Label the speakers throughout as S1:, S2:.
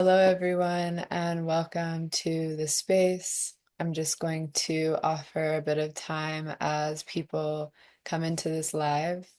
S1: Hello, everyone, and welcome to the space. I'm just going to offer a bit of time as people come into this live.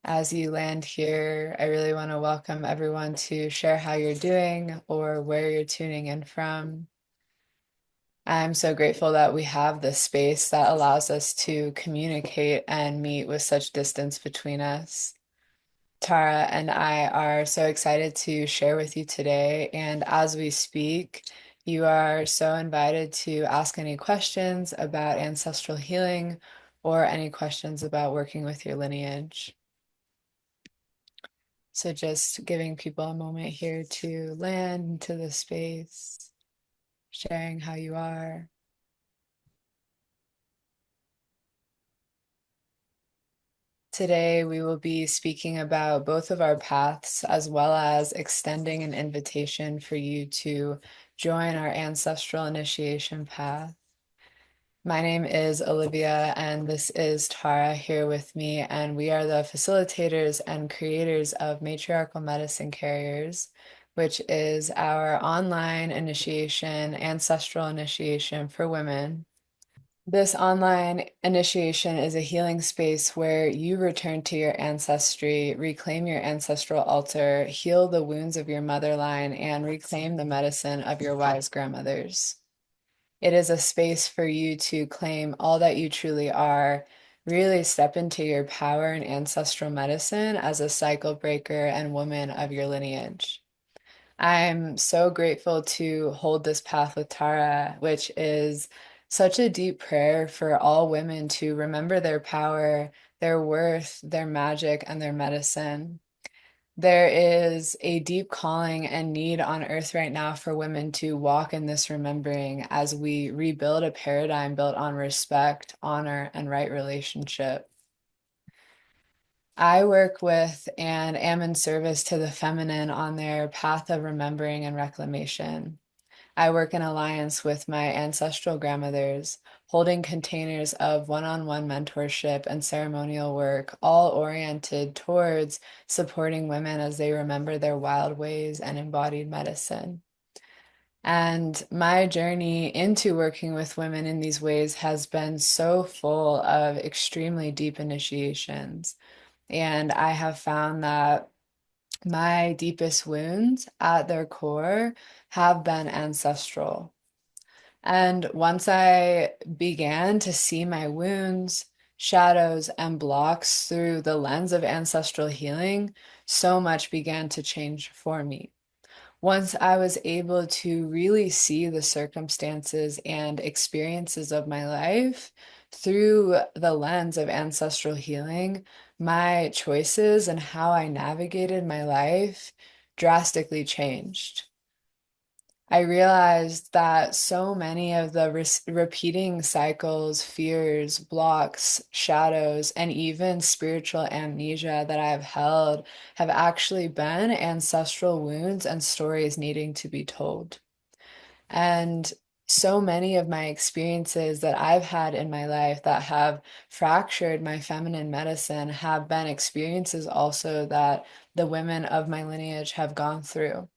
S1: As you land here, I really want to welcome everyone to share how you're doing or where you're tuning in from. I'm so grateful that we have this space that allows us to communicate and meet with such distance between us. Tara and I are so excited to share with you today. And as we speak, you are so invited to ask any questions about ancestral healing or any questions about working with your lineage. So just giving people a moment here to land into the space, sharing how you are. Today, we will be speaking about both of our paths, as well as extending an invitation for you to join our ancestral initiation path. My name is Olivia, and this is Tara here with me, and we are the facilitators and creators of Matriarchal Medicine Carriers, which is our online initiation, ancestral initiation for women. This online initiation is a healing space where you return to your ancestry, reclaim your ancestral altar, heal the wounds of your motherline, and reclaim the medicine of your wise grandmothers. It is a space for you to claim all that you truly are, really step into your power in ancestral medicine as a cycle breaker and woman of your lineage. I'm so grateful to hold this path with Tara, which is such a deep prayer for all women to remember their power, their worth, their magic, and their medicine. There is a deep calling and need on earth right now for women to walk in this remembering as we rebuild a paradigm built on respect, honor, and right relationship. I work with and am in service to the feminine on their path of remembering and reclamation. I work in alliance with my ancestral grandmothers, holding containers of one-on-one mentorship and ceremonial work, all oriented towards supporting women as they remember their wild ways and embodied medicine. And my journey into working with women in these ways has been so full of extremely deep initiations. And I have found that my deepest wounds at their core have been ancestral. And once I began to see my wounds, shadows, and blocks through the lens of ancestral healing, so much began to change for me. Once I was able to really see the circumstances and experiences of my life through the lens of ancestral healing, my choices and how I navigated my life drastically changed. I realized that so many of the repeating cycles, fears, blocks, shadows, and even spiritual amnesia that I've held have actually been ancestral wounds and stories needing to be told. And so many of my experiences that I've had in my life that have fractured my feminine medicine have been experiences also that the women of my lineage have gone through.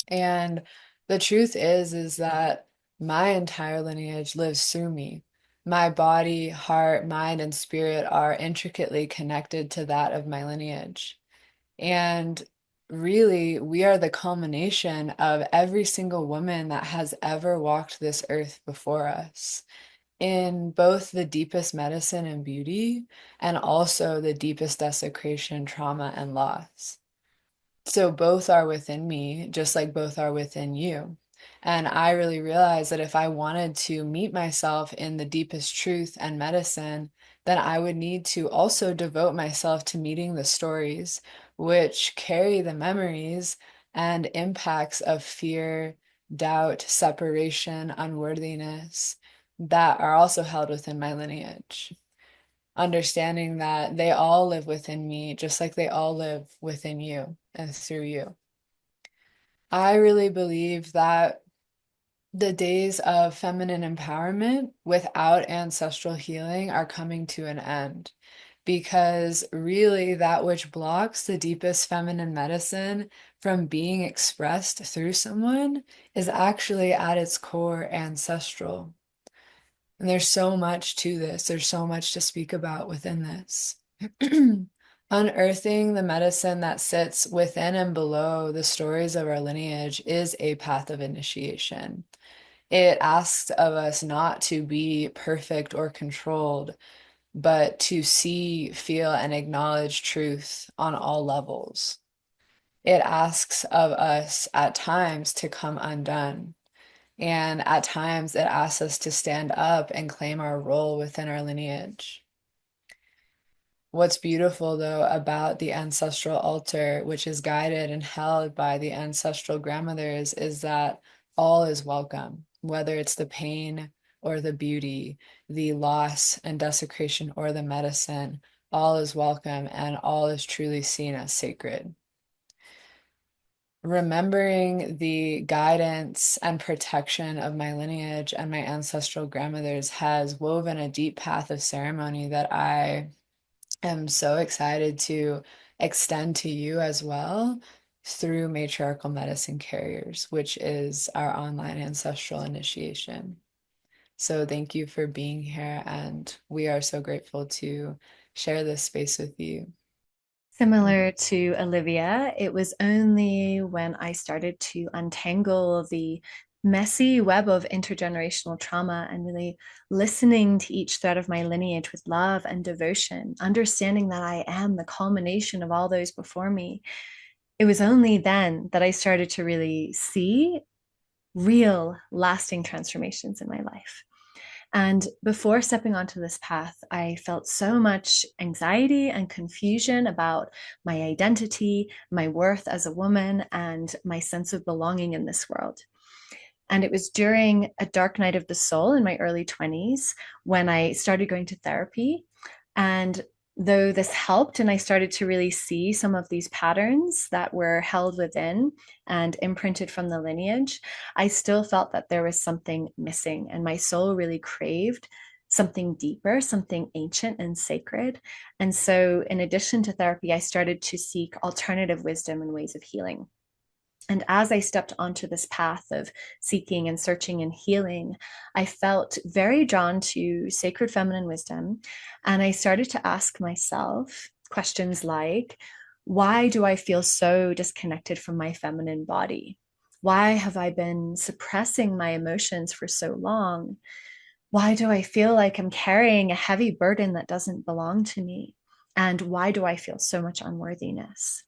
S1: And the truth is that my entire lineage lives through me. My body, heart, mind, and spirit are intricately connected to that of my lineage. And really, we are the culmination of every single woman that has ever walked this earth before us in both the deepest medicine and beauty, and also the deepest desecration, trauma, and loss. So both are within me, just like both are within you. And I really realized that if I wanted to meet myself in the deepest truth and medicine, then I would need to also devote myself to meeting the stories which carry the memories and impacts of fear, doubt, separation, unworthiness that are also held within my lineage, understanding that they all live within me, just like they all live within you and through you. I really believe that the days of feminine empowerment without ancestral healing are coming to an end because really that which blocks the deepest feminine medicine from being expressed through someone is actually at its core ancestral. And there's so much to this. There's so much to speak about within this. Unearthing the medicine that sits within and below the stories of our lineage is a path of initiation. It asks of us not to be perfect or controlled, but to see, feel, and acknowledge truth on all levels. It asks of us at times to come undone. And at times it asks us to stand up and claim our role within our lineage. What's beautiful, though, about the ancestral altar, which is guided and held by the ancestral grandmothers, is that all is welcome, whether it's the pain or the beauty, the loss and desecration or the medicine, all is welcome and all is truly seen as sacred. Remembering the guidance and protection of my lineage and my ancestral grandmothers has woven a deep path of ceremony that I am so excited to extend to you as well through Matriarchal Medicine Carriers, which is our online ancestral initiation. So thank you for being here, and we are so grateful to share this space with you.
S2: Similar to Olivia, it was only when I started to untangle the messy web of intergenerational trauma and really listening to each thread of my lineage with love and devotion, understanding that I am the culmination of all those before me. It was only then that I started to really see real, lasting transformations in my life. And before stepping onto this path, I felt so much anxiety and confusion about my identity, my worth as a woman, and my sense of belonging in this world. And it was during a dark night of the soul in my early 20s when I started going to therapy. And though this helped, and I started to really see some of these patterns that were held within and imprinted from the lineage, I still felt that there was something missing, and my soul really craved something deeper, something ancient and sacred. And so, in addition to therapy, I started to seek alternative wisdom and ways of healing. And as I stepped onto this path of seeking and searching and healing, I felt very drawn to sacred feminine wisdom. And I started to ask myself questions like, why do I feel so disconnected from my feminine body? Why have I been suppressing my emotions for so long? Why do I feel like I'm carrying a heavy burden that doesn't belong to me? And why do I feel so much unworthiness?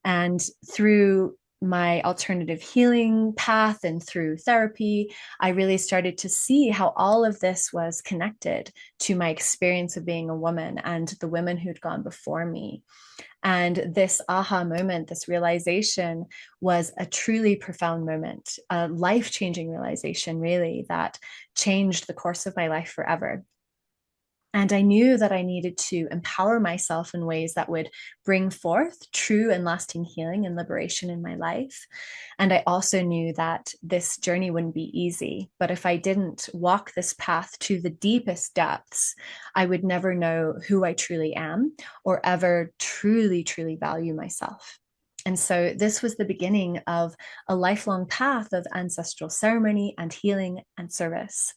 S2: And through my alternative healing path and through therapy, I really started to see how all of this was connected to my experience of being a woman and the women who'd gone before me. And this aha moment, this realization was a truly profound moment, a life changing realization, really, that changed the course of my life forever. And I knew that I needed to empower myself in ways that would bring forth true and lasting healing and liberation in my life. And I also knew that this journey wouldn't be easy. But if I didn't walk this path to the deepest depths, I would never know who I truly am or ever truly, truly value myself. And so this was the beginning of a lifelong path of ancestral ceremony and healing and service.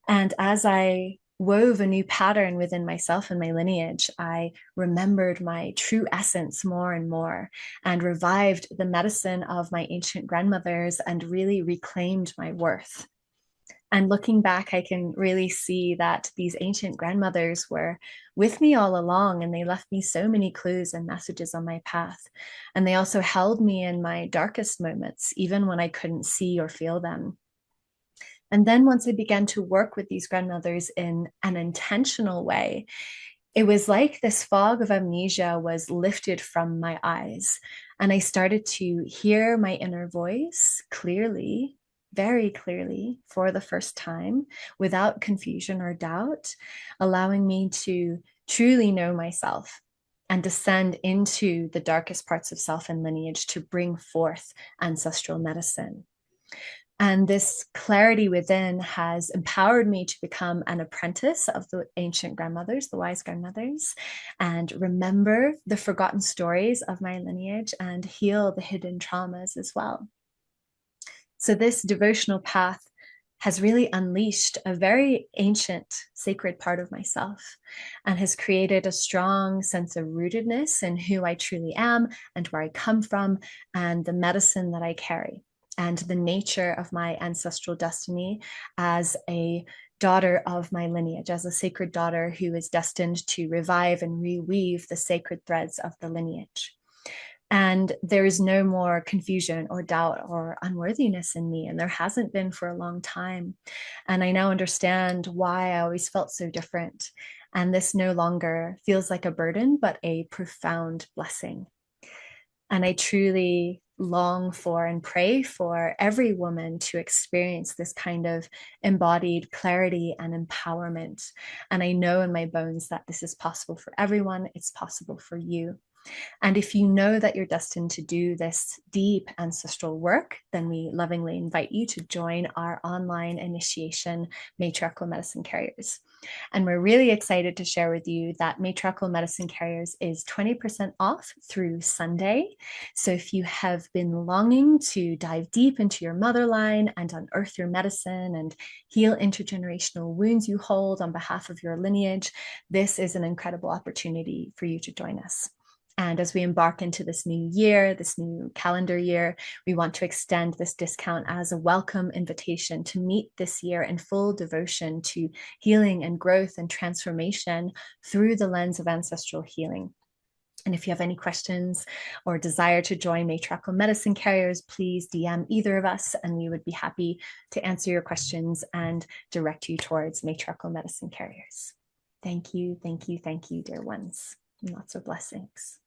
S2: And as I wove a new pattern within myself and my lineage, I remembered my true essence more and more and revived the medicine of my ancient grandmothers and really reclaimed my worth. And looking back, I can really see that these ancient grandmothers were with me all along, and they left me so many clues and messages on my path. And they also held me in my darkest moments, even when I couldn't see or feel them. And then once I began to work with these grandmothers in an intentional way, it was like this fog of amnesia was lifted from my eyes. And I started to hear my inner voice clearly, very clearly for the first time, without confusion or doubt, allowing me to truly know myself and descend into the darkest parts of self and lineage to bring forth ancestral medicine. And this clarity within has empowered me to become an apprentice of the ancient grandmothers, the wise grandmothers, and remember the forgotten stories of my lineage and heal the hidden traumas as well. So, this devotional path has really unleashed a very ancient, sacred part of myself and has created a strong sense of rootedness in who I truly am and where I come from and the medicine that I carry and the nature of my ancestral destiny as a daughter of my lineage, as a sacred daughter who is destined to revive and reweave the sacred threads of the lineage. And there is no more confusion or doubt or unworthiness in me. And there hasn't been for a long time. And I now understand why I always felt so different. And this no longer feels like a burden, but a profound blessing. And I truly long for and pray for every woman to experience this kind of embodied clarity and empowerment. And I know in my bones that this is possible for everyone, it's possible for you. And if you know that you're destined to do this deep ancestral work, then we lovingly invite you to join our online initiation, Matriarchal Medicine Carriers. And we're really excited to share with you that Matriarchal Medicine Carriers is 20% off through Sunday. So if you have been longing to dive deep into your motherline and unearth your medicine and heal intergenerational wounds you hold on behalf of your lineage, this is an incredible opportunity for you to join us. And as we embark into this new year, this new calendar year, we want to extend this discount as a welcome invitation to meet this year in full devotion to healing and growth and transformation through the lens of ancestral healing. And if you have any questions or desire to join Matriarchal Medicine Carriers, please DM either of us, and we would be happy to answer your questions and direct you towards Matriarchal Medicine Carriers. Thank you, thank you, thank you, dear ones. And lots of blessings.